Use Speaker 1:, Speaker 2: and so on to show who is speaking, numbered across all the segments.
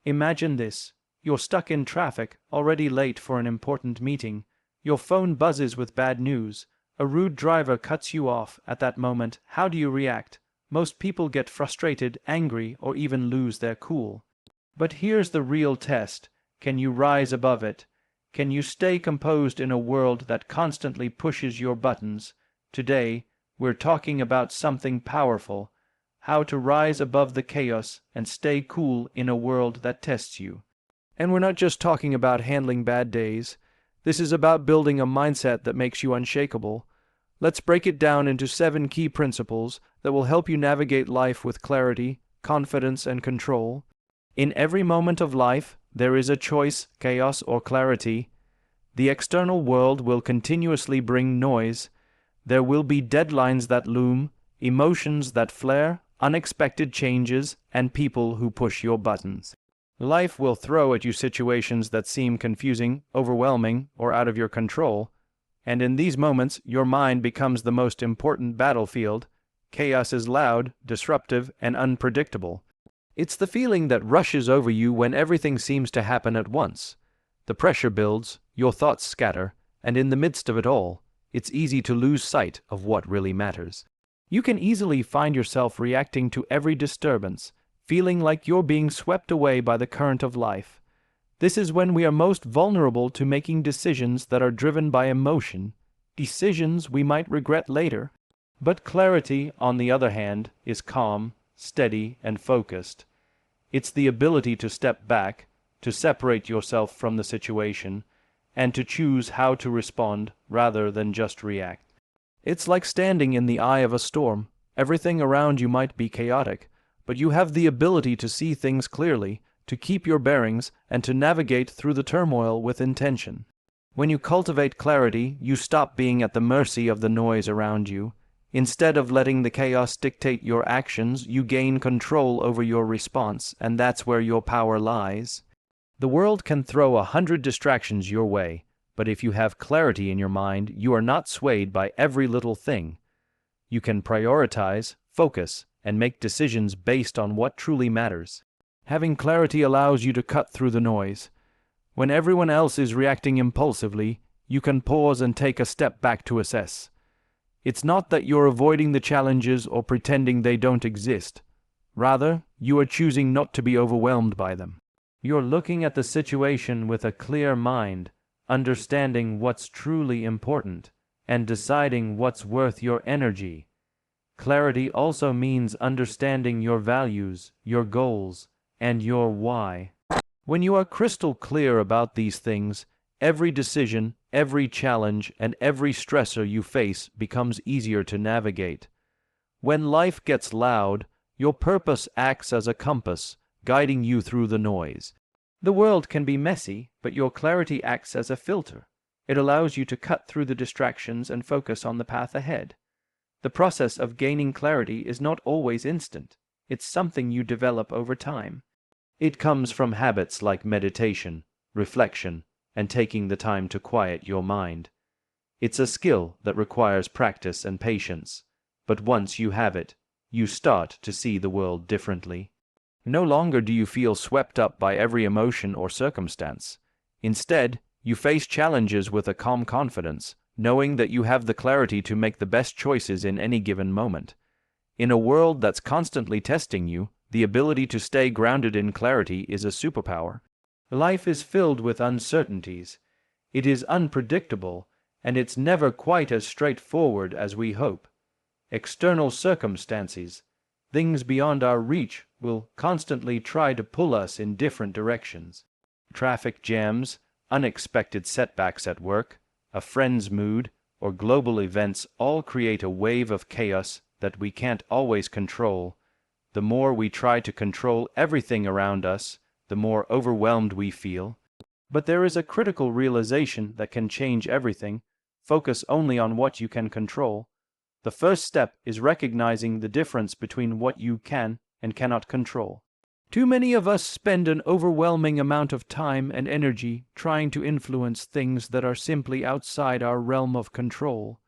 Speaker 1: Imagine this. You're stuck in traffic, already late for an important meeting. Your phone buzzes with bad news. A rude driver cuts you off. At that moment, how do you react? Most people get frustrated, angry, or even lose their cool. But here's the real test. Can you rise above it? Can you stay composed in a world that constantly pushes your buttons? Today, we're talking about something powerful. How to rise above the chaos and stay cool in a world that tests you. And we're not just talking about handling bad days. This is about building a mindset that makes you unshakable. Let's break it down into 7 key principles that will help you navigate life with clarity, confidence, and control. In every moment of life, there is a choice, chaos or clarity. The external world will continuously bring noise. There will be deadlines that loom, emotions that flare, unexpected changes, and people who push your buttons. Life will throw at you situations that seem confusing, overwhelming, or out of your control, and in these moments your mind becomes the most important battlefield. Chaos is loud, disruptive, and unpredictable. It's the feeling that rushes over you when everything seems to happen at once. The pressure builds, your thoughts scatter, and in the midst of it all, it's easy to lose sight of what really matters. You can easily find yourself reacting to every disturbance, feeling like you're being swept away by the current of life. This is when we are most vulnerable to making decisions that are driven by emotion, decisions we might regret later. But clarity, on the other hand, is calm, steady, and focused. It's the ability to step back, to separate yourself from the situation, and to choose how to respond rather than just react. It's like standing in the eye of a storm. Everything around you might be chaotic, but you have the ability to see things clearly, to keep your bearings, and to navigate through the turmoil with intention. When you cultivate clarity, you stop being at the mercy of the noise around you. Instead of letting the chaos dictate your actions, you gain control over your response, and that's where your power lies. The world can throw 100 distractions your way, but if you have clarity in your mind, you are not swayed by every little thing. You can prioritize, focus, and make decisions based on what truly matters. Having clarity allows you to cut through the noise. When everyone else is reacting impulsively, you can pause and take a step back to assess. It's not that you're avoiding the challenges or pretending they don't exist. Rather, you are choosing not to be overwhelmed by them. You're looking at the situation with a clear mind, understanding what's truly important, and deciding what's worth your energy. Clarity also means understanding your values, your goals, and your why. When you are crystal clear about these things, every decision, every challenge, and every stressor you face becomes easier to navigate. When life gets loud, your purpose acts as a compass, guiding you through the noise. The world can be messy, but your clarity acts as a filter. It allows you to cut through the distractions and focus on the path ahead. The process of gaining clarity is not always instant. It's something you develop over time. It comes from habits like meditation, reflection, and taking the time to quiet your mind. It's a skill that requires practice and patience, but once you have it, you start to see the world differently. No longer do you feel swept up by every emotion or circumstance. Instead, you face challenges with a calm confidence, knowing that you have the clarity to make the best choices in any given moment. In a world that's constantly testing you, the ability to stay grounded in clarity is a superpower. Life is filled with uncertainties. It is unpredictable, and it's never quite as straightforward as we hope. External circumstances, things beyond our reach, will constantly try to pull us in different directions. Traffic jams, unexpected setbacks at work, a friend's mood, or global events all create a wave of chaos that we can't always control. The more we try to control everything around us, the more overwhelmed we feel. But there is a critical realization that can change everything. Focus only on what you can control. The first step is recognizing the difference between what you can and cannot control. Too many of us spend an overwhelming amount of time and energy trying to influence things that are simply outside our realm of control.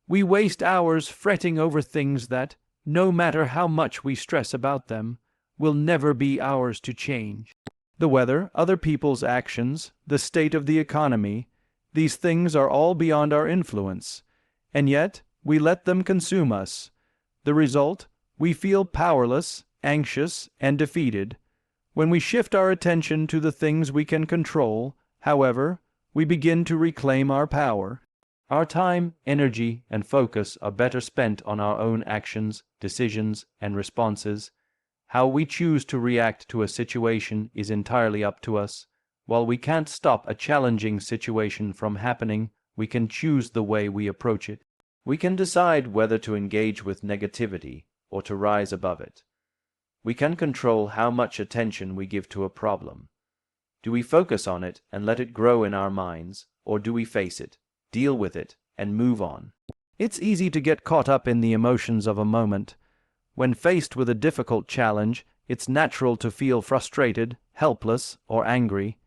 Speaker 1: We waste hours fretting over things that, no matter how much we stress about them, will never be ours to change. The weather, other people's actions, the state of the economy, these things are all beyond our influence, and yet we let them consume us. The result? We feel powerless, anxious, and defeated. When we shift our attention to the things we can control, however, we begin to reclaim our power. Our time, energy, and focus are better spent on our own actions, decisions, and responses. How we choose to react to a situation is entirely up to us. While we can't stop a challenging situation from happening, we can choose the way we approach it. We can decide whether to engage with negativity or to rise above it. We can control how much attention we give to a problem. Do we focus on it and let it grow in our minds, or do we face it, deal with it, and move on? It's easy to get caught up in the emotions of a moment. When faced with a difficult challenge, it's natural to feel frustrated, helpless, or angry.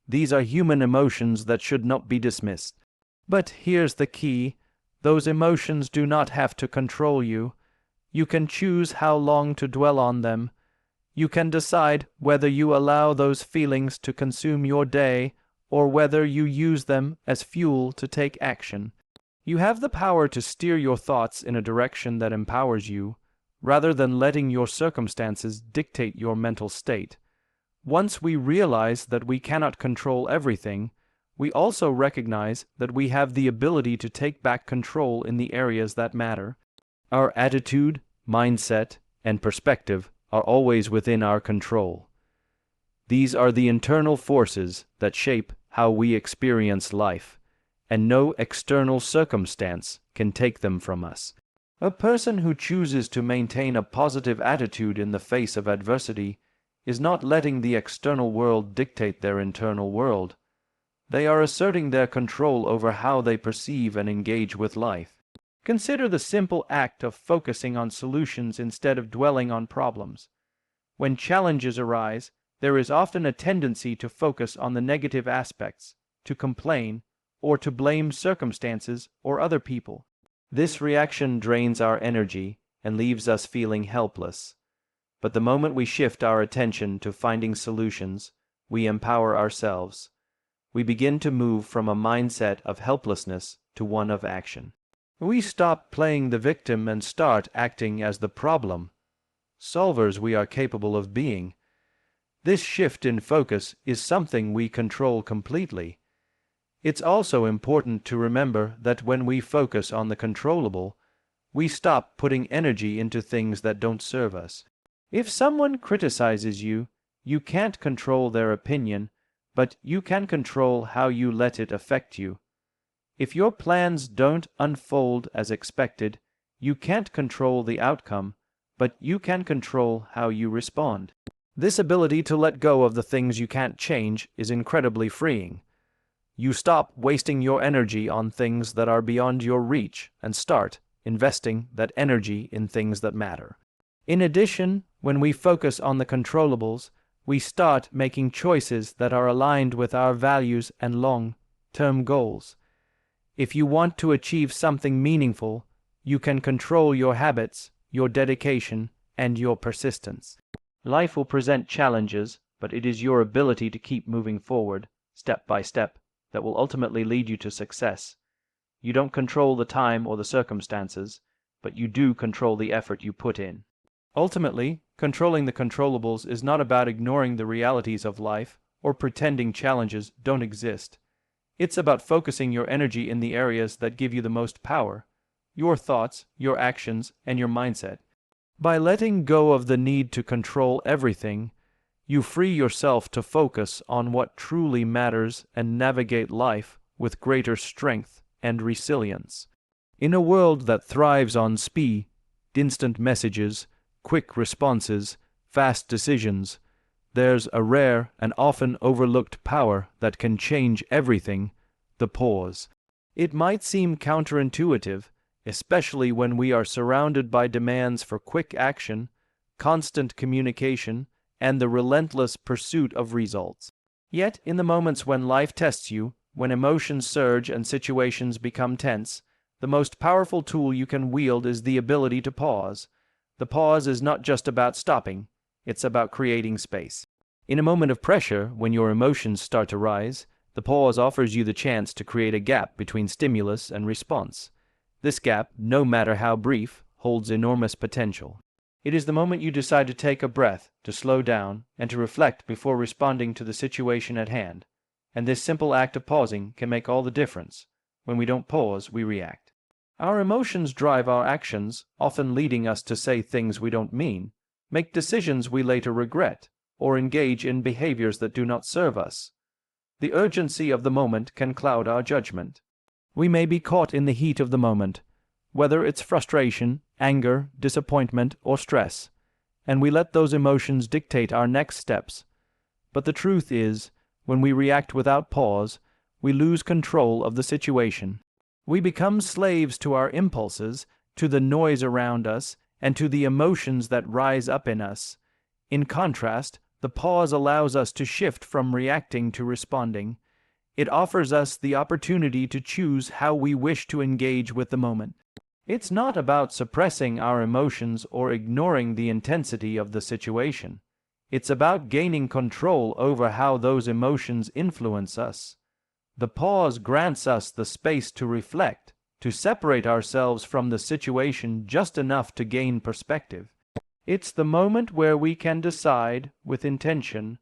Speaker 1: These are human emotions that should not be dismissed. But here's the key: those emotions do not have to control you. You can choose how long to dwell on them. You can decide whether you allow those feelings to consume your day or whether you use them as fuel to take action. You have the power to steer your thoughts in a direction that empowers you, rather than letting your circumstances dictate your mental state. Once we realize that we cannot control everything, we also recognize that we have the ability to take back control in the areas that matter. Our attitude, mindset, and perspective are always within our control. These are the internal forces that shape how we experience life, and no external circumstance can take them from us. A person who chooses to maintain a positive attitude in the face of adversity is not letting the external world dictate their internal world. They are asserting their control over how they perceive and engage with life. Consider the simple act of focusing on solutions instead of dwelling on problems. When challenges arise, there is often a tendency to focus on the negative aspects, to complain, or to blame circumstances or other people. This reaction drains our energy and leaves us feeling helpless. But the moment we shift our attention to finding solutions, we empower ourselves. We begin to move from a mindset of helplessness to one of action. We stop playing the victim and start acting as the problem solvers we are capable of being. This shift in focus is something we control completely. It's also important to remember that when we focus on the controllable, we stop putting energy into things that don't serve us. If someone criticizes you, you can't control their opinion, but you can control how you let it affect you. If your plans don't unfold as expected, you can't control the outcome, but you can control how you respond. This ability to let go of the things you can't change is incredibly freeing. You stop wasting your energy on things that are beyond your reach and start investing that energy in things that matter. In addition, when we focus on the controllables, we start making choices that are aligned with our values and long-term goals. If you want to achieve something meaningful, you can control your habits, your dedication, and your persistence. Life will present challenges, but it is your ability to keep moving forward, step by step, that will ultimately lead you to success. You don't control the time or the circumstances, but you do control the effort you put in. Ultimately, controlling the controllables is not about ignoring the realities of life or pretending challenges don't exist. It's about focusing your energy in the areas that give you the most power: your thoughts, your actions, and your mindset. By letting go of the need to control everything, you free yourself to focus on what truly matters and navigate life with greater strength and resilience. In a world that thrives on speed, instant messages, quick responses, fast decisions, there's a rare and often overlooked power that can change everything: the pause. It might seem counterintuitive, especially when we are surrounded by demands for quick action, constant communication, and the relentless pursuit of results. Yet, in the moments when life tests you, when emotions surge and situations become tense, the most powerful tool you can wield is the ability to pause. The pause is not just about stopping, it's about creating space. In a moment of pressure, when your emotions start to rise, the pause offers you the chance to create a gap between stimulus and response. This gap, no matter how brief, holds enormous potential. It is the moment you decide to take a breath, to slow down, and to reflect before responding to the situation at hand. And this simple act of pausing can make all the difference. When we don't pause, we react. Our emotions drive our actions, often leading us to say things we don't mean, make decisions we later regret, or engage in behaviors that do not serve us. The urgency of the moment can cloud our judgment. We may be caught in the heat of the moment, whether it's frustration, anger, disappointment, or stress, and we let those emotions dictate our next steps. But the truth is, when we react without pause, we lose control of the situation. We become slaves to our impulses, to the noise around us, and to the emotions that rise up in us. In contrast, the pause allows us to shift from reacting to responding. It offers us the opportunity to choose how we wish to engage with the moment. It's not about suppressing our emotions or ignoring the intensity of the situation. It's about gaining control over how those emotions influence us. The pause grants us the space to reflect, to separate ourselves from the situation just enough to gain perspective. It's the moment where we can decide, with intention,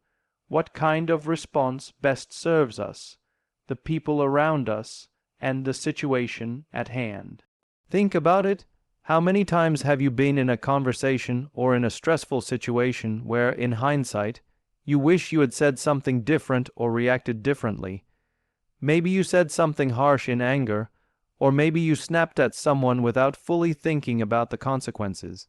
Speaker 1: what kind of response best serves us, the people around us, and the situation at hand. Think about it. How many times have you been in a conversation or in a stressful situation where, in hindsight, you wish you had said something different or reacted differently? Maybe you said something harsh in anger, or maybe you snapped at someone without fully thinking about the consequences.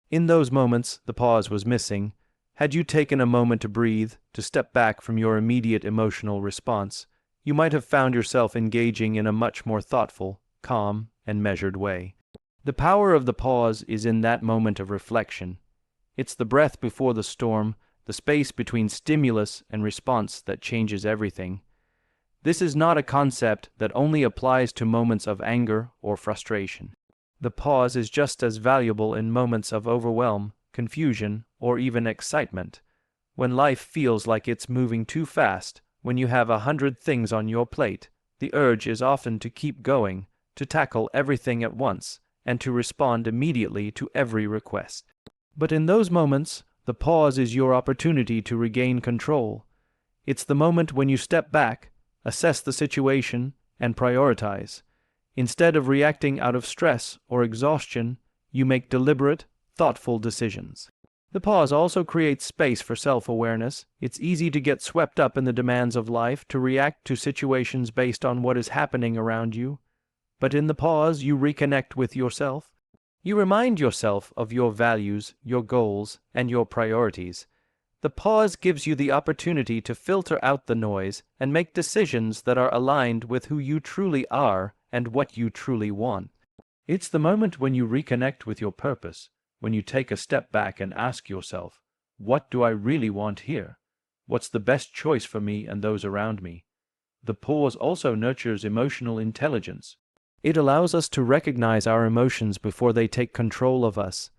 Speaker 1: In those moments, the pause was missing. Had you taken a moment to breathe, to step back from your immediate emotional response, you might have found yourself engaging in a much more thoughtful, calm, and measured way. The power of the pause is in that moment of reflection. It's the breath before the storm, the space between stimulus and response that changes everything. This is not a concept that only applies to moments of anger or frustration. The pause is just as valuable in moments of overwhelm, confusion, or even excitement. When life feels like it's moving too fast, when you have 100 things on your plate, the urge is often to keep going, to tackle everything at once, and to respond immediately to every request. But in those moments, the pause is your opportunity to regain control. It's the moment when you step back, assess the situation, and prioritize. Instead of reacting out of stress or exhaustion, you make deliberate, thoughtful decisions. The pause also creates space for self-awareness. It's easy to get swept up in the demands of life, to react to situations based on what is happening around you. But in the pause, you reconnect with yourself. You remind yourself of your values, your goals, and your priorities. The pause gives you the opportunity to filter out the noise and make decisions that are aligned with who you truly are and what you truly want. It's the moment when you reconnect with your purpose, when you take a step back and ask yourself, what do I really want here? What's the best choice for me and those around me? The pause also nurtures emotional intelligence. It allows us to recognize our emotions before they take control of us.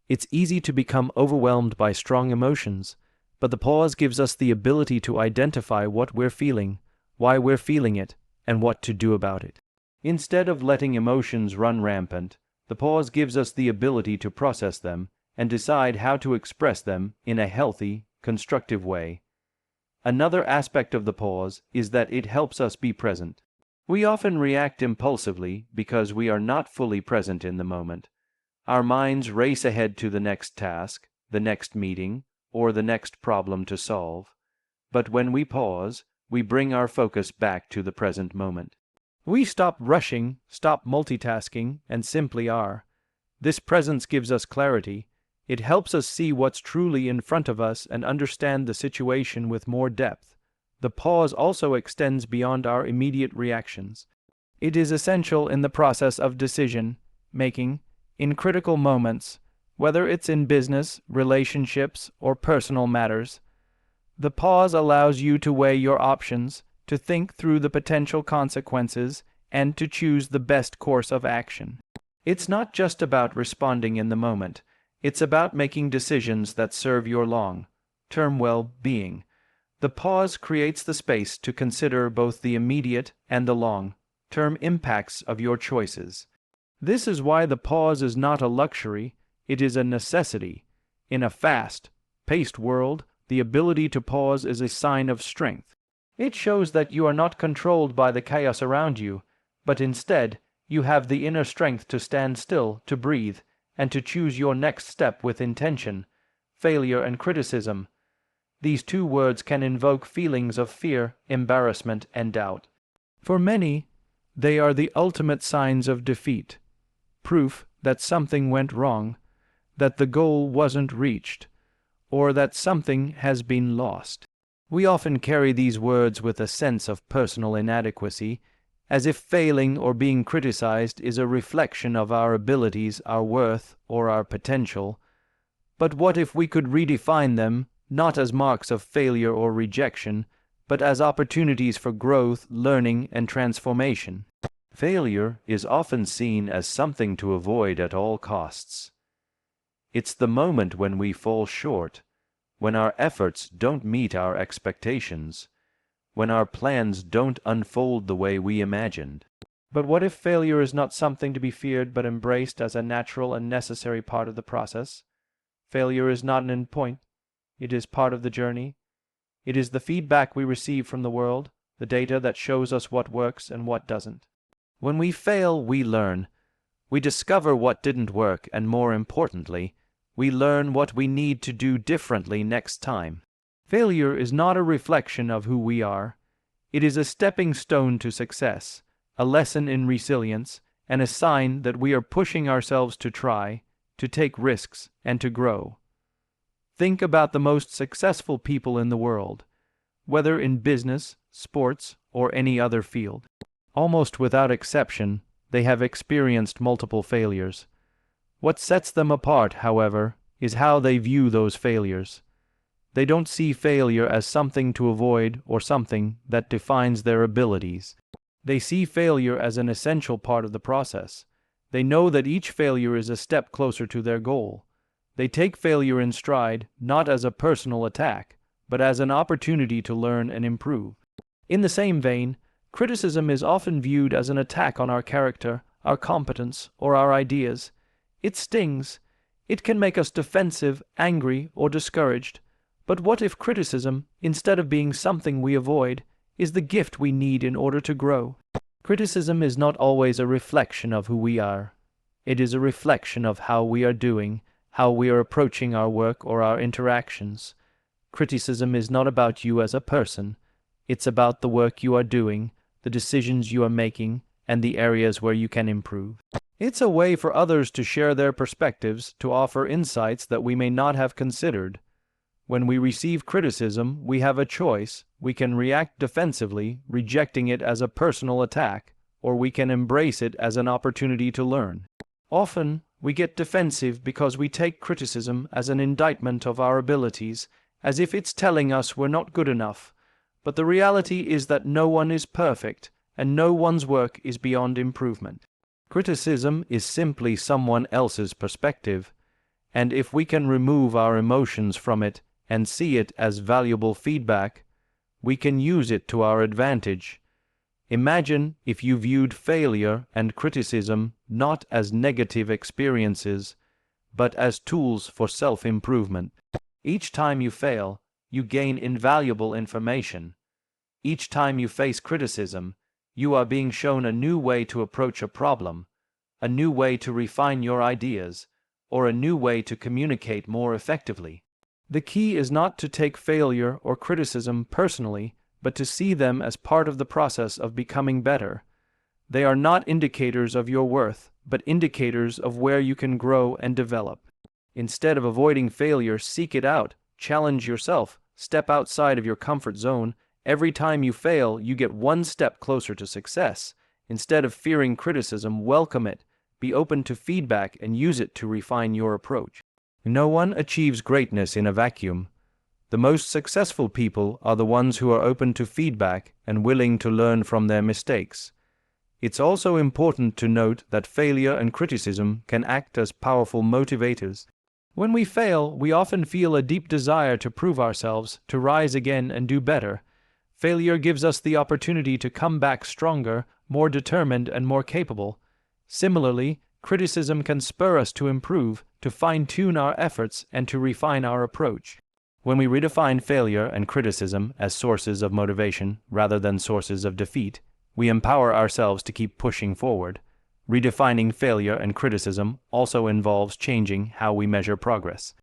Speaker 1: It's easy to become overwhelmed by strong emotions, but the pause gives us the ability to identify what we're feeling, why we're feeling it, and what to do about it. Instead of letting emotions run rampant, the pause gives us the ability to process them and decide how to express them in a healthy, constructive way. Another aspect of the pause is that it helps us be present. We often react impulsively because we are not fully present in the moment. Our minds race ahead to the next task, the next meeting, or the next problem to solve. But when we pause, we bring our focus back to the present moment. We stop rushing, stop multitasking, and simply are. This presence gives us clarity. It helps us see what's truly in front of us and understand the situation with more depth. The pause also extends beyond our immediate reactions. It is essential in the process of decision-making, in critical moments, whether it's in business, relationships, or personal matters. The pause allows you to weigh your options, to think through the potential consequences, and to choose the best course of action. It's not just about responding in the moment. It's about making decisions that serve your long-term well-being. The pause creates the space to consider both the immediate and the long-term impacts of your choices. This is why the pause is not a luxury, it is a necessity. In a fast-paced world, the ability to pause is a sign of strength. It shows that you are not controlled by the chaos around you, but instead, you have the inner strength to stand still, to breathe, and to choose your next step with intention. Failure and criticism. These two words can invoke feelings of fear, embarrassment, and doubt. For many, they are the ultimate signs of defeat, proof that something went wrong, that the goal wasn't reached, or that something has been lost. We often carry these words with a sense of personal inadequacy, as if failing or being criticized is a reflection of our abilities, our worth, or our potential. But what if we could redefine them, not as marks of failure or rejection, but as opportunities for growth, learning, and transformation? Failure is often seen as something to avoid at all costs. It's the moment when we fall short, when our efforts don't meet our expectations, when our plans don't unfold the way we imagined. But what if failure is not something to be feared but embraced as a natural and necessary part of the process? Failure is not an endpoint. It is part of the journey. It is the feedback we receive from the world, the data that shows us what works and what doesn't. When we fail, we learn. We discover what didn't work, and more importantly, we learn what we need to do differently next time. Failure is not a reflection of who we are. It is a stepping stone to success, a lesson in resilience, and a sign that we are pushing ourselves to try, to take risks, and to grow. Think about the most successful people in the world, whether in business, sports, or any other field. Almost without exception, they have experienced multiple failures. What sets them apart, however, is how they view those failures. They don't see failure as something to avoid or something that defines their abilities. They see failure as an essential part of the process. They know that each failure is a step closer to their goal. They take failure in stride, not as a personal attack, but as an opportunity to learn and improve. In the same vein, criticism is often viewed as an attack on our character, our competence, or our ideas. It stings. It can make us defensive, angry, or discouraged. But what if criticism, instead of being something we avoid, is the gift we need in order to grow? Criticism is not always a reflection of who we are. It is a reflection of how we are doing, how we are approaching our work or our interactions. Criticism is not about you as a person. It's about the work you are doing, the decisions you are making, and the areas where you can improve. It's a way for others to share their perspectives, to offer insights that we may not have considered. When we receive criticism, we have a choice. We can react defensively, rejecting it as a personal attack, or we can embrace it as an opportunity to learn. Often, we get defensive because we take criticism as an indictment of our abilities, as if it's telling us we're not good enough. But the reality is that no one is perfect, and no one's work is beyond improvement. Criticism is simply someone else's perspective, and if we can remove our emotions from it and see it as valuable feedback, we can use it to our advantage. Imagine if you viewed failure and criticism not as negative experiences, but as tools for self-improvement. Each time you fail, you gain invaluable information. Each time you face criticism, you are being shown a new way to approach a problem, a new way to refine your ideas, or a new way to communicate more effectively. The key is not to take failure or criticism personally, but to see them as part of the process of becoming better. They are not indicators of your worth, but indicators of where you can grow and develop. Instead of avoiding failure, seek it out, challenge yourself, step outside of your comfort zone. Every time you fail, you get one step closer to success. Instead of fearing criticism, welcome it, be open to feedback, and use it to refine your approach. No one achieves greatness in a vacuum. The most successful people are the ones who are open to feedback and willing to learn from their mistakes. It's also important to note that failure and criticism can act as powerful motivators. When we fail, we often feel a deep desire to prove ourselves, to rise again and do better. Failure gives us the opportunity to come back stronger, more determined, and more capable. Similarly, criticism can spur us to improve, to fine-tune our efforts, and to refine our approach. When we redefine failure and criticism as sources of motivation rather than sources of defeat, we empower ourselves to keep pushing forward. Redefining failure and criticism also involves changing how we measure progress.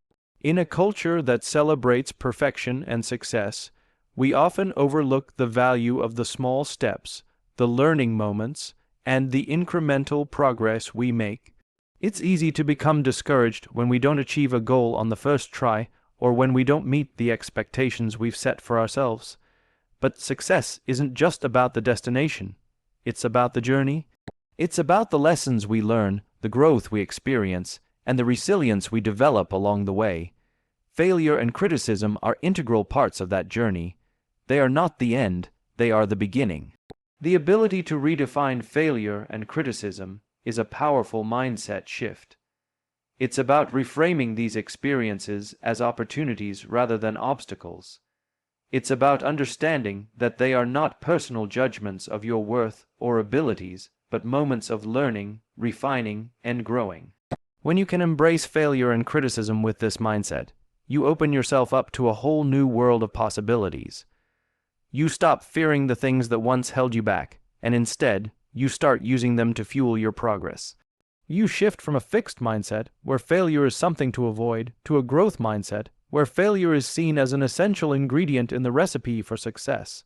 Speaker 1: In a culture that celebrates perfection and success, we often overlook the value of the small steps, the learning moments, and the incremental progress we make. It's easy to become discouraged when we don't achieve a goal on the first try or when we don't meet the expectations we've set for ourselves. But success isn't just about the destination. It's about the journey. It's about the lessons we learn, the growth we experience, and the resilience we develop along the way. Failure and criticism are integral parts of that journey. They are not the end, they are the beginning. The ability to redefine failure and criticism is a powerful mindset shift. It's about reframing these experiences as opportunities rather than obstacles. It's about understanding that they are not personal judgments of your worth or abilities, but moments of learning, refining, and growing. When you can embrace failure and criticism with this mindset, you open yourself up to a whole new world of possibilities. You stop fearing the things that once held you back, and instead, you start using them to fuel your progress. You shift from a fixed mindset, where failure is something to avoid, to a growth mindset, where failure is seen as an essential ingredient in the recipe for success.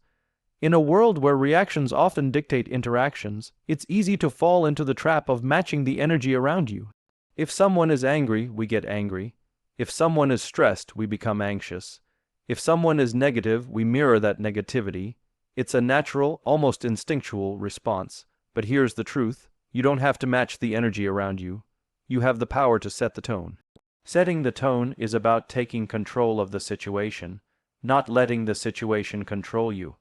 Speaker 1: In a world where reactions often dictate interactions, it's easy to fall into the trap of matching the energy around you. If someone is angry, we get angry. If someone is stressed, we become anxious. If someone is negative, we mirror that negativity. It's a natural, almost instinctual response. But here's the truth. You don't have to match the energy around you. You have the power to set the tone. Setting the tone is about taking control of the situation, not letting the situation control you.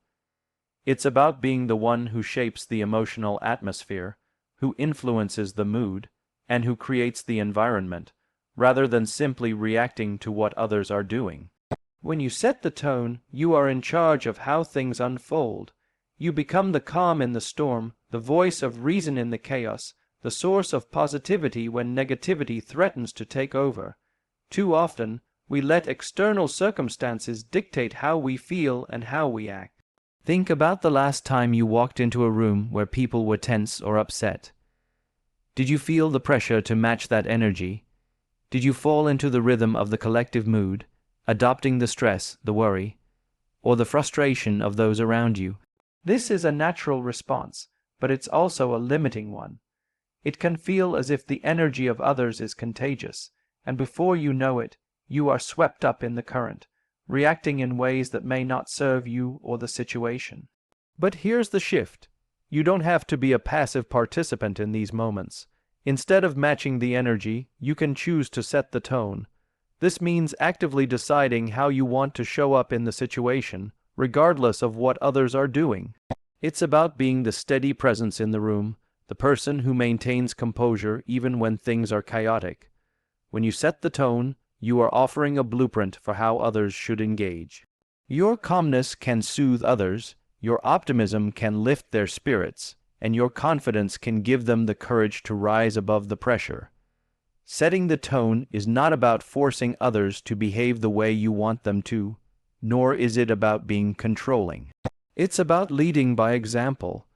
Speaker 1: It's about being the one who shapes the emotional atmosphere, who influences the mood, and who creates the environment, rather than simply reacting to what others are doing. When you set the tone, you are in charge of how things unfold. You become the calm in the storm, the voice of reason in the chaos, the source of positivity when negativity threatens to take over. Too often, we let external circumstances dictate how we feel and how we act. Think about the last time you walked into a room where people were tense or upset. Did you feel the pressure to match that energy? Did you fall into the rhythm of the collective mood, adopting the stress, the worry, or the frustration of those around you? This is a natural response, but it's also a limiting one. It can feel as if the energy of others is contagious, and before you know it, you are swept up in the current, reacting in ways that may not serve you or the situation. But here's the shift. You don't have to be a passive participant in these moments. Instead of matching the energy, you can choose to set the tone. This means actively deciding how you want to show up in the situation, regardless of what others are doing. It's about being the steady presence in the room, the person who maintains composure even when things are chaotic. When you set the tone, you are offering a blueprint for how others should engage. Your calmness can soothe others, your optimism can lift their spirits, and your confidence can give them the courage to rise above the pressure. Setting the tone is not about forcing others to behave the way you want them to, nor is it about being controlling. It's about leading by example.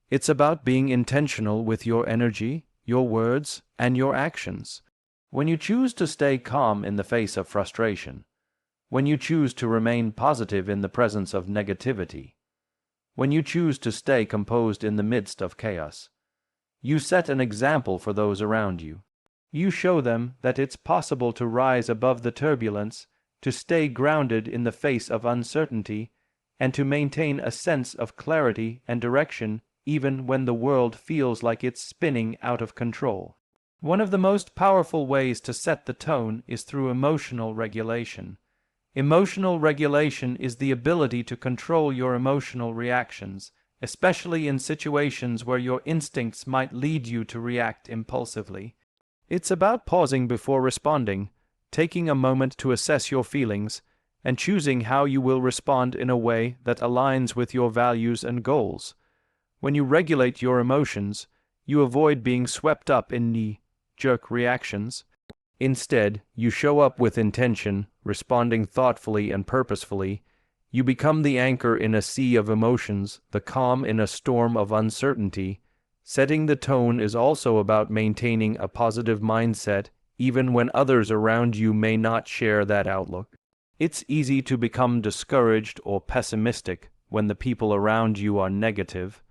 Speaker 1: It's about being intentional with your energy, your words, and your actions. When you choose to stay calm in the face of frustration, when you choose to remain positive in the presence of negativity, when you choose to stay composed in the midst of chaos, you set an example for those around you. You show them that it's possible to rise above the turbulence, to stay grounded in the face of uncertainty, and to maintain a sense of clarity and direction even when the world feels like it's spinning out of control. One of the most powerful ways to set the tone is through emotional regulation. Emotional regulation is the ability to control your emotional reactions, especially in situations where your instincts might lead you to react impulsively. It's about pausing before responding, taking a moment to assess your feelings and choosing how you will respond in a way that aligns with your values and goals. When you regulate your emotions, you avoid being swept up in knee-jerk reactions. Instead, you show up with intention, responding thoughtfully and purposefully. You become the anchor in a sea of emotions, the calm in a storm of uncertainty. Setting the tone is also about maintaining a positive mindset, even when others around you may not share that outlook. It's easy to become discouraged or pessimistic when the people around you are negative.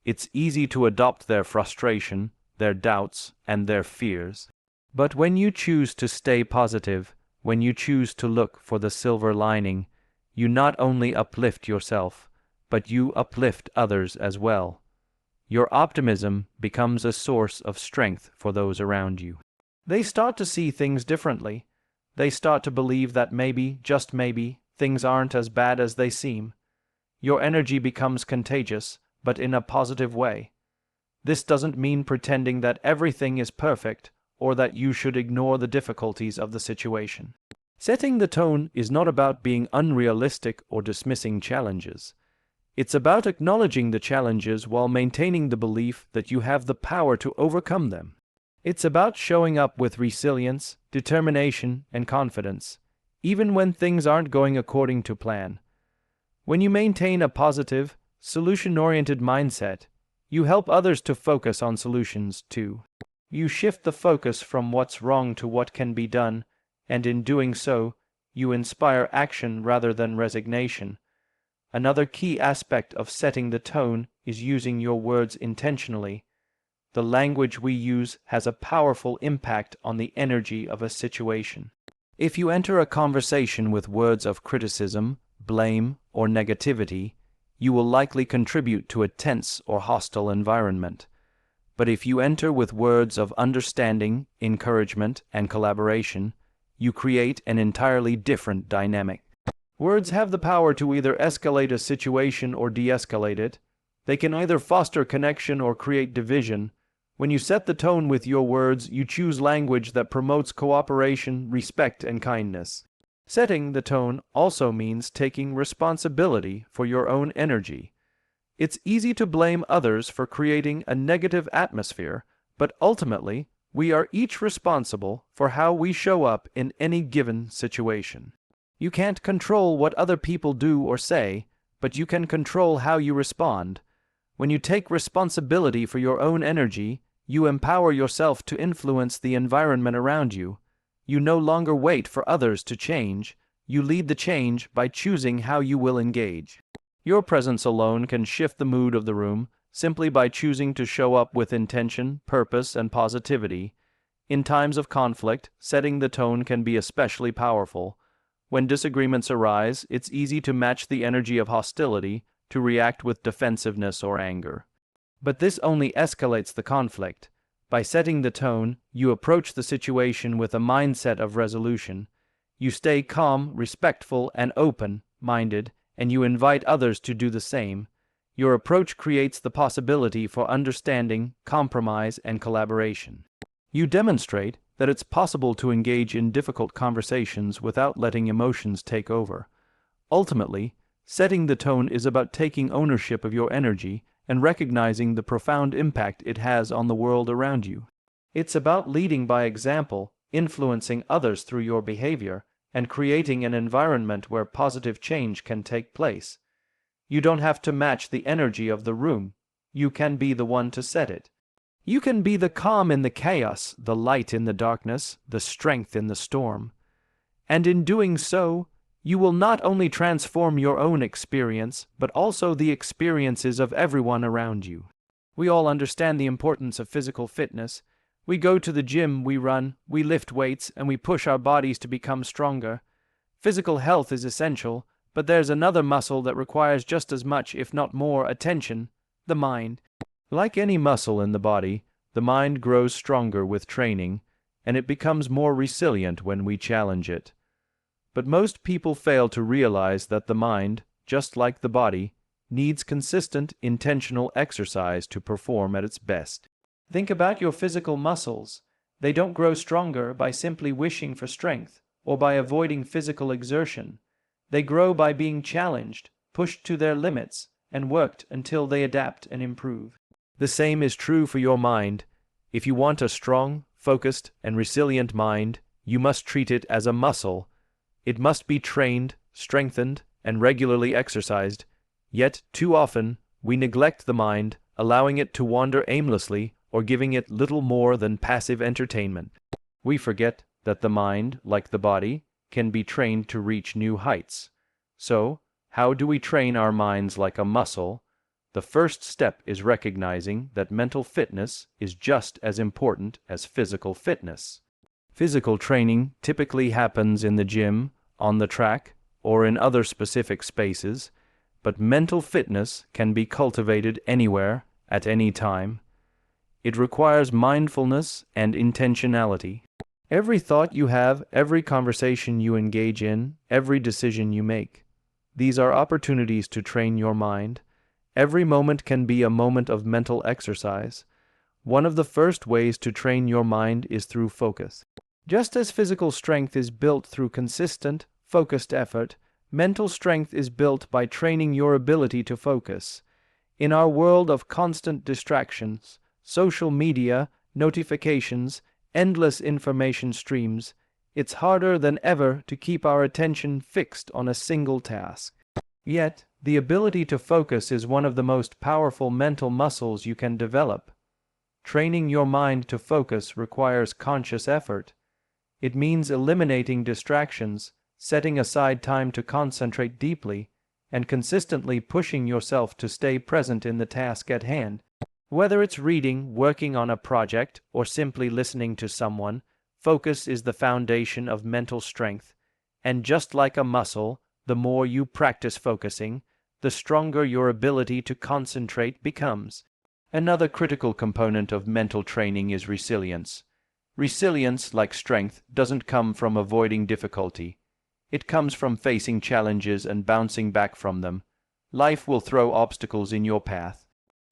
Speaker 1: It's easy to adopt their frustration, their doubts, and their fears. But when you choose to stay positive, when you choose to look for the silver lining, you not only uplift yourself, but you uplift others as well. Your optimism becomes a source of strength for those around you. They start to see things differently. They start to believe that maybe, just maybe, things aren't as bad as they seem. Your energy becomes contagious, but in a positive way. This doesn't mean pretending that everything is perfect or that you should ignore the difficulties of the situation. Setting the tone is not about being unrealistic or dismissing challenges. It's about acknowledging the challenges while maintaining the belief that you have the power to overcome them. It's about showing up with resilience, determination, and confidence, even when things aren't going according to plan. When you maintain a positive, solution-oriented mindset, you help others to focus on solutions too. You shift the focus from what's wrong to what can be done, and in doing so, you inspire action rather than resignation. Another key aspect of setting the tone is using your words intentionally. The language we use has a powerful impact on the energy of a situation. If you enter a conversation with words of criticism, blame, or negativity, you will likely contribute to a tense or hostile environment. But if you enter with words of understanding, encouragement, and collaboration, you create an entirely different dynamic. Words have the power to either escalate a situation or de-escalate it. They can either foster connection or create division. When you set the tone with your words, you choose language that promotes cooperation, respect, and kindness. Setting the tone also means taking responsibility for your own energy. It's easy to blame others for creating a negative atmosphere, but ultimately, we are each responsible for how we show up in any given situation. You can't control what other people do or say, but you can control how you respond. When you take responsibility for your own energy, you empower yourself to influence the environment around you. You no longer wait for others to change. You lead the change by choosing how you will engage. Your presence alone can shift the mood of the room simply by choosing to show up with intention, purpose, and positivity. In times of conflict, setting the tone can be especially powerful. When disagreements arise, it's easy to match the energy of hostility, to react with defensiveness or anger. But this only escalates the conflict. By setting the tone, you approach the situation with a mindset of resolution. You stay calm, respectful, and open-minded, and you invite others to do the same. Your approach creates the possibility for understanding, compromise, and collaboration. You demonstrate that it's possible to engage in difficult conversations without letting emotions take over. Ultimately, setting the tone is about taking ownership of your energy and recognizing the profound impact it has on the world around you. It's about leading by example, influencing others through your behavior, and creating an environment where positive change can take place. You don't have to match the energy of the room. You can be the one to set it. You can be the calm in the chaos, the light in the darkness, the strength in the storm. And in doing so, you will not only transform your own experience, but also the experiences of everyone around you. We all understand the importance of physical fitness. We go to the gym, we run, we lift weights, and we push our bodies to become stronger. Physical health is essential, but there's another muscle that requires just as much, if not more, attention: the mind. Like any muscle in the body, the mind grows stronger with training, and it becomes more resilient when we challenge it. But most people fail to realize that the mind, just like the body, needs consistent, intentional exercise to perform at its best. Think about your physical muscles. They don't grow stronger by simply wishing for strength or by avoiding physical exertion. They grow by being challenged, pushed to their limits, and worked until they adapt and improve. The same is true for your mind. If you want a strong, focused, and resilient mind, you must treat it as a muscle. It must be trained, strengthened, and regularly exercised. Yet, too often, we neglect the mind, allowing it to wander aimlessly or giving it little more than passive entertainment. We forget that the mind, like the body, can be trained to reach new heights. So, how do we train our minds like a muscle? The first step is recognizing that mental fitness is just as important as physical fitness. Physical training typically happens in the gym, on the track, or in other specific spaces, but mental fitness can be cultivated anywhere, at any time. It requires mindfulness and intentionality. Every thought you have, every conversation you engage in, every decision you make. These are opportunities to train your mind. Every moment can be a moment of mental exercise. One of the first ways to train your mind is through focus. Just as physical strength is built through consistent, focused effort, mental strength is built by training your ability to focus. In our world of constant distractions, social media, notifications, endless information streams, it's harder than ever to keep our attention fixed on a single task. Yet, the ability to focus is one of the most powerful mental muscles you can develop. Training your mind to focus requires conscious effort. It means eliminating distractions, setting aside time to concentrate deeply, and consistently pushing yourself to stay present in the task at hand. Whether it's reading, working on a project, or simply listening to someone, focus is the foundation of mental strength. And just like a muscle, the more you practice focusing, the stronger your ability to concentrate becomes. Another critical component of mental training is resilience. Resilience, like strength, doesn't come from avoiding difficulty. It comes from facing challenges and bouncing back from them. Life will throw obstacles in your path.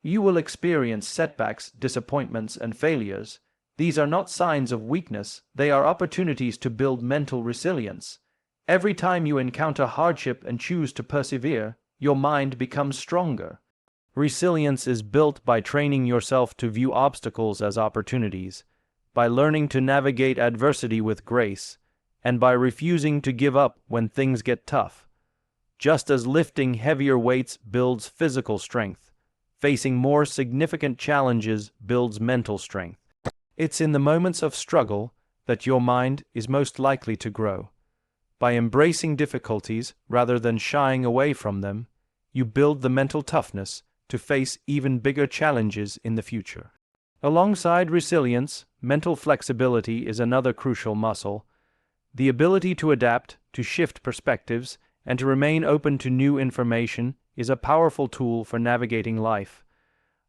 Speaker 1: You will experience setbacks, disappointments, and failures. These are not signs of weakness, they are opportunities to build mental resilience. Every time you encounter hardship and choose to persevere, your mind becomes stronger. Resilience is built by training yourself to view obstacles as opportunities, by learning to navigate adversity with grace, and by refusing to give up when things get tough. Just as lifting heavier weights builds physical strength, facing more significant challenges builds mental strength. It's in the moments of struggle that your mind is most likely to grow. By embracing difficulties rather than shying away from them, you build the mental toughness to face even bigger challenges in the future. Alongside resilience, mental flexibility is another crucial muscle. The ability to adapt, to shift perspectives, and to remain open to new information is a powerful tool for navigating life.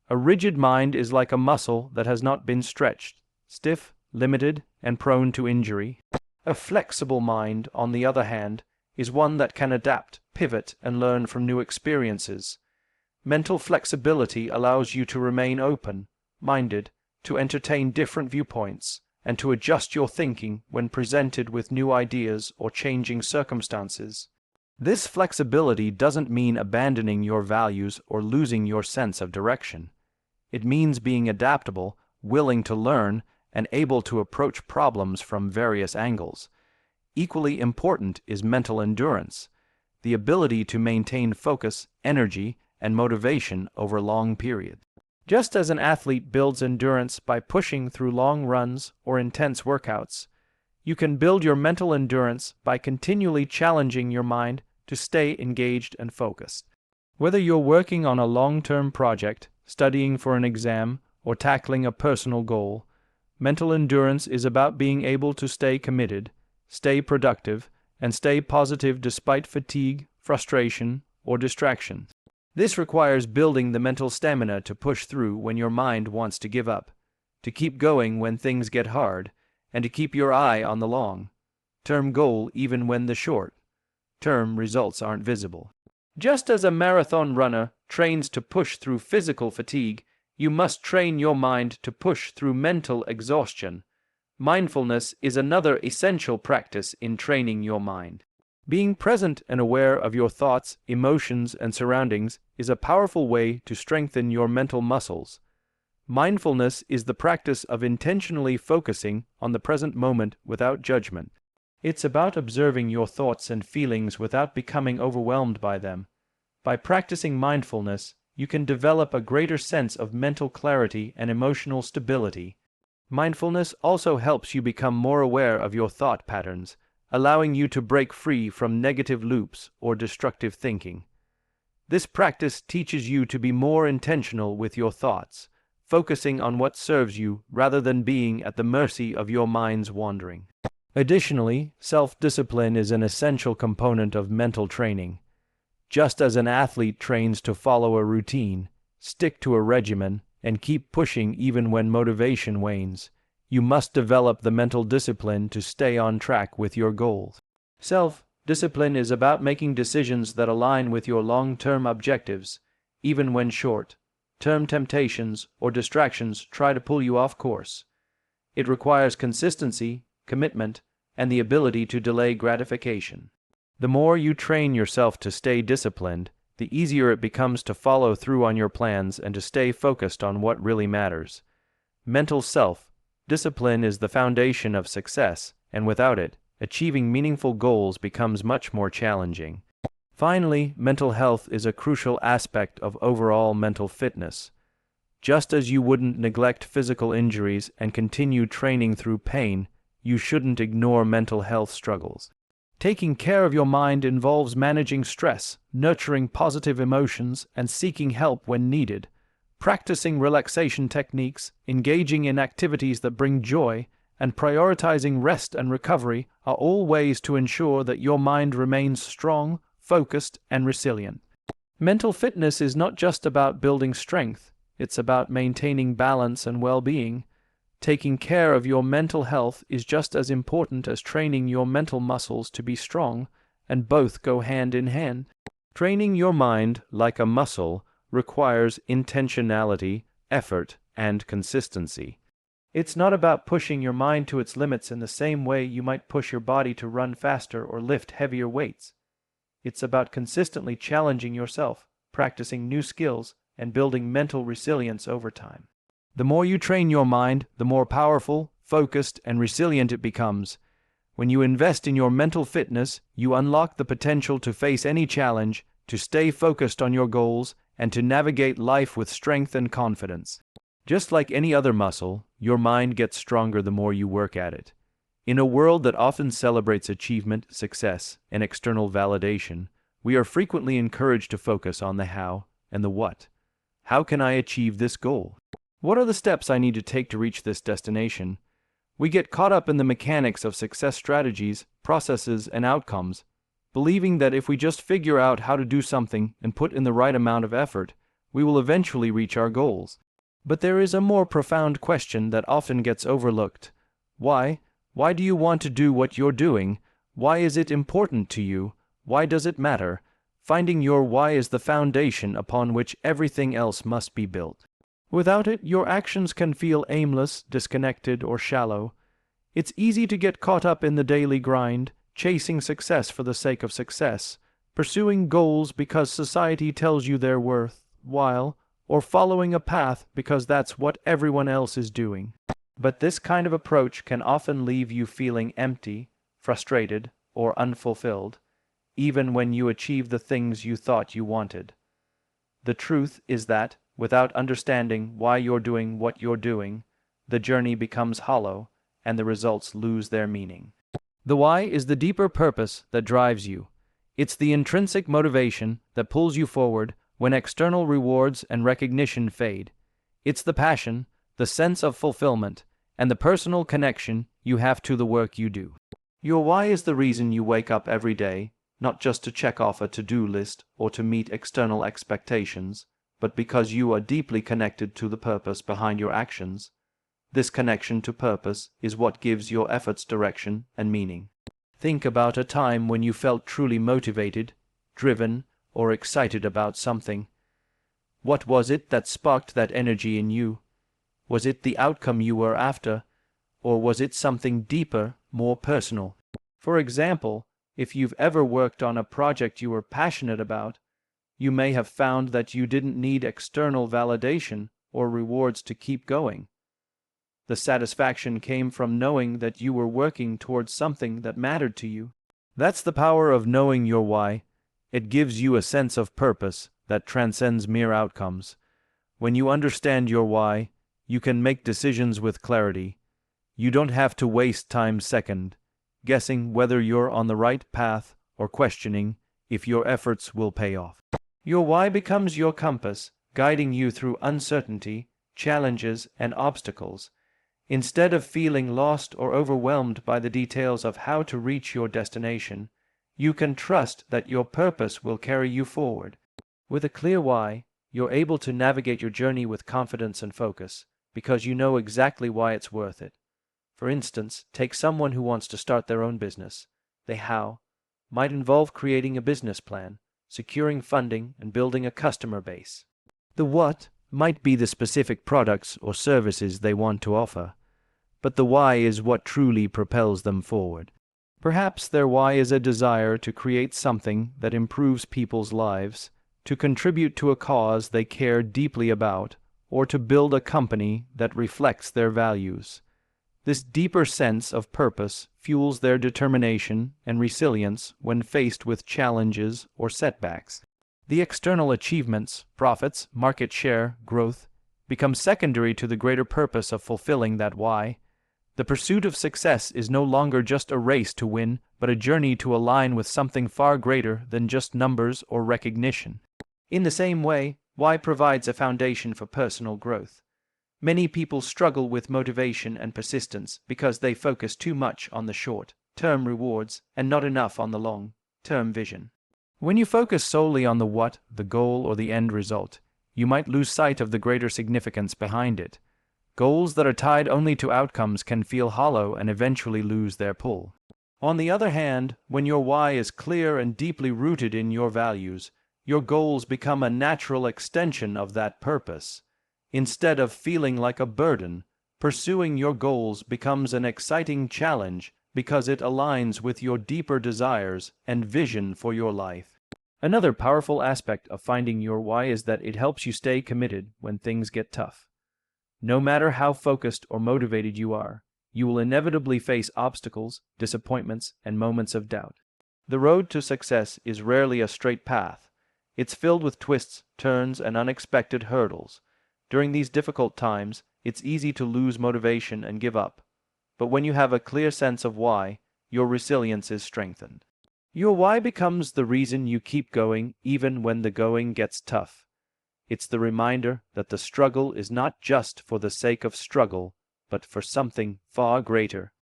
Speaker 1: A rigid mind is like a muscle that has not been stretched, stiff, limited, and prone to injury. A flexible mind, on the other hand, is one that can adapt, pivot, and learn from new experiences. Mental flexibility allows you to remain open-minded, to entertain different viewpoints, and to adjust your thinking when presented with new ideas or changing circumstances. This flexibility doesn't mean abandoning your values or losing your sense of direction. It means being adaptable, willing to learn, and able to approach problems from various angles. Equally important is mental endurance, the ability to maintain focus, energy, and motivation over long periods. Just as an athlete builds endurance by pushing through long runs or intense workouts, you can build your mental endurance by continually challenging your mind to stay engaged and focused. Whether you're working on a long-term project, studying for an exam, or tackling a personal goal, mental endurance is about being able to stay committed, stay productive, and stay positive despite fatigue, frustration, or distraction. This requires building the mental stamina to push through when your mind wants to give up, to keep going when things get hard, and to keep your eye on the long-term goal even when the short-term results aren't visible. Just as a marathon runner trains to push through physical fatigue, you must train your mind to push through mental exhaustion. Mindfulness is another essential practice in training your mind. Being present and aware of your thoughts, emotions, and surroundings is a powerful way to strengthen your mental muscles. Mindfulness is the practice of intentionally focusing on the present moment without judgment. It's about observing your thoughts and feelings without becoming overwhelmed by them. By practicing mindfulness, you can develop a greater sense of mental clarity and emotional stability. Mindfulness also helps you become more aware of your thought patterns, allowing you to break free from negative loops or destructive thinking. This practice teaches you to be more intentional with your thoughts, focusing on what serves you rather than being at the mercy of your mind's wandering. Additionally, self-discipline is an essential component of mental training. Just as an athlete trains to follow a routine, stick to a regimen, and keep pushing even when motivation wanes, you must develop the mental discipline to stay on track with your goals. Self-discipline is about making decisions that align with your long-term objectives, even when short-term temptations or distractions try to pull you off course. It requires consistency, commitment, and the ability to delay gratification. The more you train yourself to stay disciplined, the easier it becomes to follow through on your plans and to stay focused on what really matters. Mental self-discipline is the foundation of success, and without it, achieving meaningful goals becomes much more challenging. Finally, mental health is a crucial aspect of overall mental fitness. Just as you wouldn't neglect physical injuries and continue training through pain, you shouldn't ignore mental health struggles. Taking care of your mind involves managing stress, nurturing positive emotions, and seeking help when needed. Practicing relaxation techniques, engaging in activities that bring joy, and prioritizing rest and recovery are all ways to ensure that your mind remains strong, focused, and resilient. Mental fitness is not just about building strength, it's about maintaining balance and well-being. Taking care of your mental health is just as important as training your mental muscles to be strong, and both go hand in hand. Training your mind like a muscle requires intentionality, effort, and consistency. It's not about pushing your mind to its limits in the same way you might push your body to run faster or lift heavier weights. It's about consistently challenging yourself, practicing new skills, and building mental resilience over time. The more you train your mind, the more powerful, focused, and resilient it becomes. When you invest in your mental fitness, you unlock the potential to face any challenge, to stay focused on your goals, and to navigate life with strength and confidence. Just like any other muscle, your mind gets stronger the more you work at it. In a world that often celebrates achievement, success, and external validation, we are frequently encouraged to focus on the how and the what. How can I achieve this goal? What are the steps I need to take to reach this destination? We get caught up in the mechanics of success strategies, processes, and outcomes, believing that if we just figure out how to do something and put in the right amount of effort, we will eventually reach our goals. But there is a more profound question that often gets overlooked. Why? Why do you want to do what you're doing? Why is it important to you? Why does it matter? Finding your why is the foundation upon which everything else must be built. Without it, your actions can feel aimless, disconnected, or shallow. It's easy to get caught up in the daily grind, chasing success for the sake of success, pursuing goals because society tells you they're worthwhile, or following a path because that's what everyone else is doing. But this kind of approach can often leave you feeling empty, frustrated, or unfulfilled, even when you achieve the things you thought you wanted. The truth is that, without understanding why you're doing what you're doing, the journey becomes hollow, and the results lose their meaning. The why is the deeper purpose that drives you. It's the intrinsic motivation that pulls you forward when external rewards and recognition fade. It's the passion, the sense of fulfillment, and the personal connection you have to the work you do. Your why is the reason you wake up every day, not just to check off a to-do list or to meet external expectations, but because you are deeply connected to the purpose behind your actions. This connection to purpose is what gives your efforts direction and meaning. Think about a time when you felt truly motivated, driven, or excited about something. What was it that sparked that energy in you? Was it the outcome you were after, or was it something deeper, more personal? For example, if you've ever worked on a project you were passionate about, you may have found that you didn't need external validation or rewards to keep going. The satisfaction came from knowing that you were working towards something that mattered to you. That's the power of knowing your why. It gives you a sense of purpose that transcends mere outcomes. When you understand your why, you can make decisions with clarity. You don't have to waste time guessing whether you're on the right path or questioning if your efforts will pay off. Your why becomes your compass, guiding you through uncertainty, challenges, and obstacles. Instead of feeling lost or overwhelmed by the details of how to reach your destination, you can trust that your purpose will carry you forward. With a clear why, you're able to navigate your journey with confidence and focus, because you know exactly why it's worth it. For instance, take someone who wants to start their own business. The how might involve creating a business plan, securing funding, and building a customer base. The what might be the specific products or services they want to offer, but the why is what truly propels them forward. Perhaps their why is a desire to create something that improves people's lives, to contribute to a cause they care deeply about, or to build a company that reflects their values. This deeper sense of purpose fuels their determination and resilience when faced with challenges or setbacks. The external achievements, profits, market share, growth, become secondary to the greater purpose of fulfilling that why. The pursuit of success is no longer just a race to win, but a journey to align with something far greater than just numbers or recognition. In the same way, why provides a foundation for personal growth. Many people struggle with motivation and persistence because they focus too much on the short-term rewards and not enough on the long-term vision. When you focus solely on the what, the goal, or the end result, you might lose sight of the greater significance behind it. Goals that are tied only to outcomes can feel hollow and eventually lose their pull. On the other hand, when your why is clear and deeply rooted in your values, your goals become a natural extension of that purpose. Instead of feeling like a burden, pursuing your goals becomes an exciting challenge because it aligns with your deeper desires and vision for your life. Another powerful aspect of finding your why is that it helps you stay committed when things get tough. No matter how focused or motivated you are, you will inevitably face obstacles, disappointments, and moments of doubt. The road to success is rarely a straight path. It's filled with twists, turns, and unexpected hurdles. During these difficult times, it's easy to lose motivation and give up. But when you have a clear sense of why, your resilience is strengthened. Your why becomes the reason you keep going even when the going gets tough. It's the reminder that the struggle is not just for the sake of struggle, but for something far greater.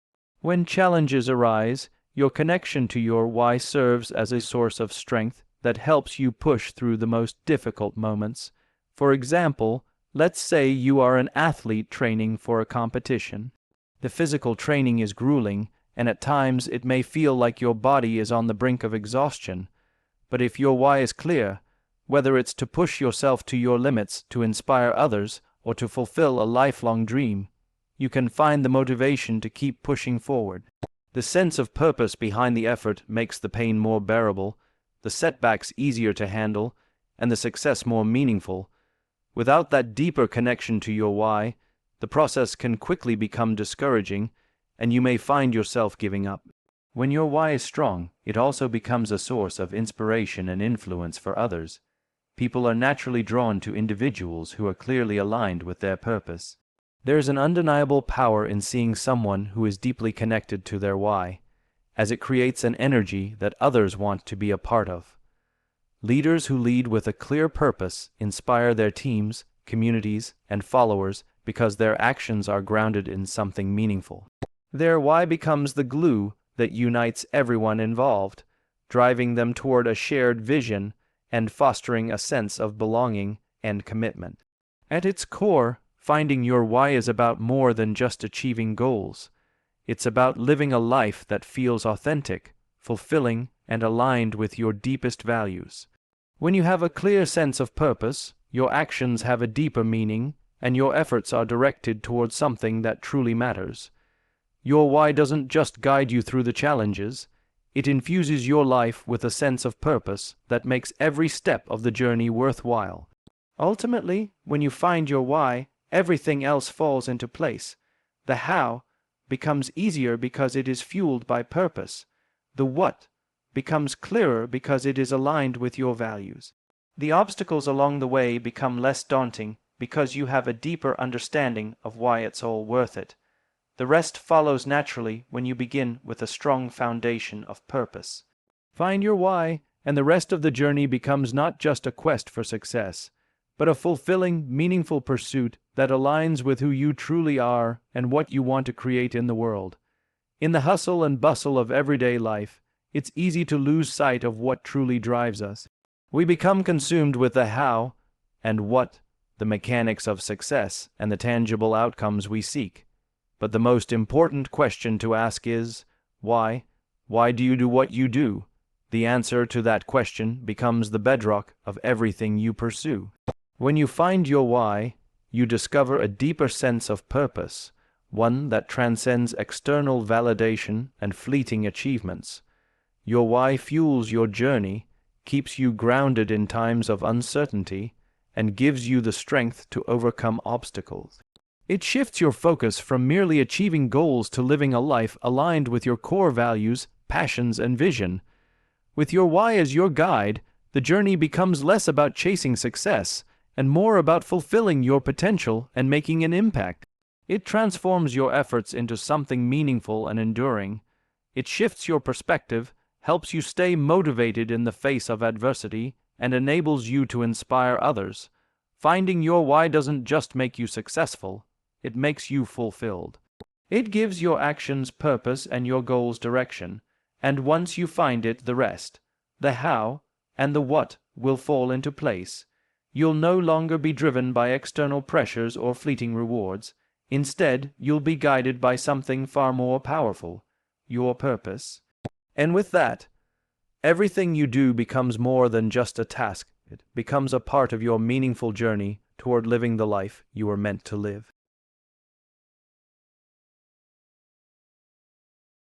Speaker 1: When challenges arise, your connection to your why serves as a source of strength that helps you push through the most difficult moments. For example, let's say you are an athlete training for a competition. The physical training is grueling, and at times it may feel like your body is on the brink of exhaustion. But if your why is clear, whether it's to push yourself to your limits to inspire others or to fulfill a lifelong dream, you can find the motivation to keep pushing forward. The sense of purpose behind the effort makes the pain more bearable, the setbacks easier to handle, and the success more meaningful. Without that deeper connection to your why, the process can quickly become discouraging, and you may find yourself giving up. When your why is strong, it also becomes a source of inspiration and influence for others. People are naturally drawn to individuals who are clearly aligned with their purpose. There is an undeniable power in seeing someone who is deeply connected to their why, as it creates an energy that others want to be a part of. Leaders who lead with a clear purpose inspire their teams, communities, and followers because their actions are grounded in something meaningful. Their why becomes the glue that unites everyone involved, driving them toward a shared vision and fostering a sense of belonging and commitment. At its core, finding your why is about more than just achieving goals. It's about living a life that feels authentic, fulfilling, and aligned with your deepest values. When you have a clear sense of purpose, your actions have a deeper meaning, and your efforts are directed towards something that truly matters. Your why doesn't just guide you through the challenges, it infuses your life with a sense of purpose that makes every step of the journey worthwhile. Ultimately, when you find your why, everything else falls into place. The how becomes easier because it is fueled by purpose. The what becomes clearer because it is aligned with your values. The obstacles along the way become less daunting because you have a deeper understanding of why it's all worth it. The rest follows naturally when you begin with a strong foundation of purpose. Find your why, and the rest of the journey becomes not just a quest for success, but a fulfilling, meaningful pursuit that aligns with who you truly are and what you want to create in the world. In the hustle and bustle of everyday life, it's easy to lose sight of what truly drives us. We become consumed with the how and what, the mechanics of success and the tangible outcomes we seek. But the most important question to ask is, why? Why do you do what you do? The answer to that question becomes the bedrock of everything you pursue. When you find your why, you discover a deeper sense of purpose, one that transcends external validation and fleeting achievements. Your why fuels your journey, keeps you grounded in times of uncertainty, and gives you the strength to overcome obstacles. It shifts your focus from merely achieving goals to living a life aligned with your core values, passions, and vision. With your why as your guide, the journey becomes less about chasing success and more about fulfilling your potential and making an impact. It transforms your efforts into something meaningful and enduring. It shifts your perspective, helps you stay motivated in the face of adversity, and enables you to inspire others. Finding your why doesn't just make you successful, it makes you fulfilled. It gives your actions purpose and your goals direction, and once you find it, the rest, the how and the what, will fall into place. You'll no longer be driven by external pressures or fleeting rewards. Instead, you'll be guided by something far more powerful, your purpose. And with that, everything you do becomes more than just a task. It becomes a part of your meaningful journey toward living the life you were meant to live.